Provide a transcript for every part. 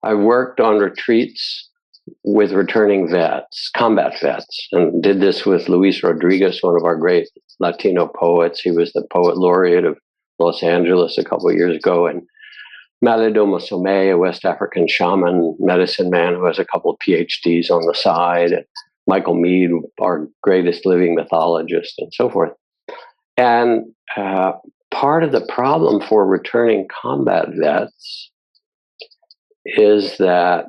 I worked on retreats with returning vets, combat vets, and did this with Luis Rodriguez, one of our great Latino poets. He was the poet laureate of Los Angeles a couple of years ago, and Malidoma Somé, a West African shaman, medicine man who has a couple of PhDs on the side, and Michael Mead, our greatest living mythologist, and so forth. And part of the problem for returning combat vets is that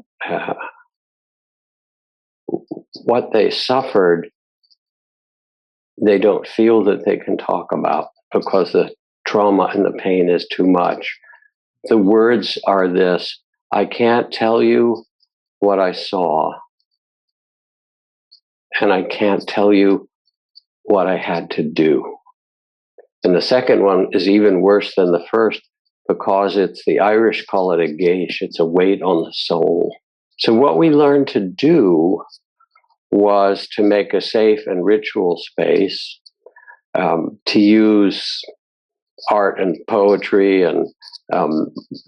what they suffered, they don't feel that they can talk about because the trauma and the pain is too much. The words are this: I can't tell you what I saw, and I can't tell you what I had to do. And the second one is even worse than the first because it's, the Irish call it a geish, it's a weight on the soul. So what we learned to do was to make a safe and ritual space, to use art and poetry and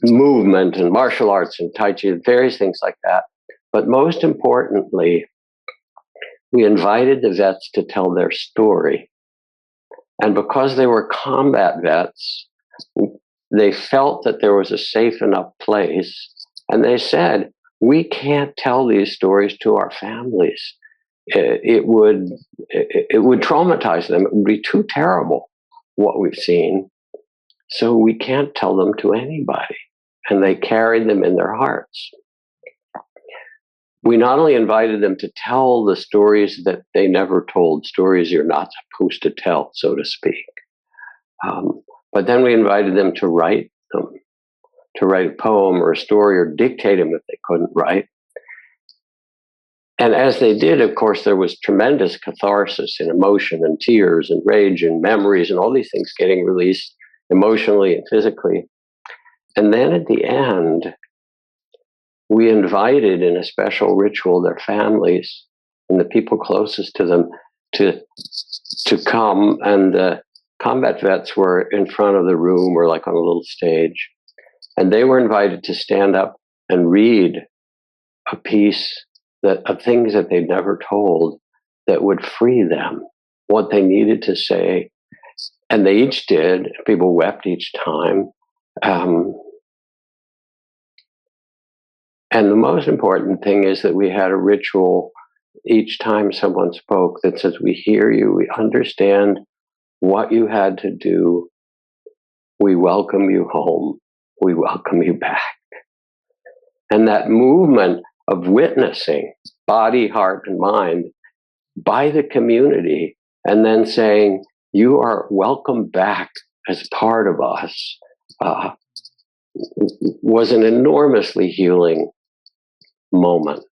movement and martial arts and Tai Chi, various things like that. But most importantly, we invited the vets to tell their story. And because they were combat vets, they felt that there was a safe enough place. And they said, we can't tell these stories to our families. It would traumatize them. It would be too terrible what we've seen. So we can't tell them to anybody. And they carried them in their hearts. We not only invited them to tell the stories that they never told, stories you're not supposed to tell, so to speak, but then we invited them to write a poem or a story or dictate them if they couldn't write. And as they did, of course, there was tremendous catharsis and emotion and tears and rage and memories and all these things getting released emotionally and physically. And then at the end, we invited in a special ritual their families and the people closest to them to come. And the combat vets were in front of the room or like on a little stage. And they were invited to stand up and read a piece of things that they'd never told that would free them, what they needed to say. And they each did. People wept each time. And the most important thing is that we had a ritual each time someone spoke that says, we hear you, we understand what you had to do, we welcome you home, we welcome you back. And that movement of witnessing, body, heart, and mind, by the community, and then saying, you are welcome back as part of us, was an enormously healing moment.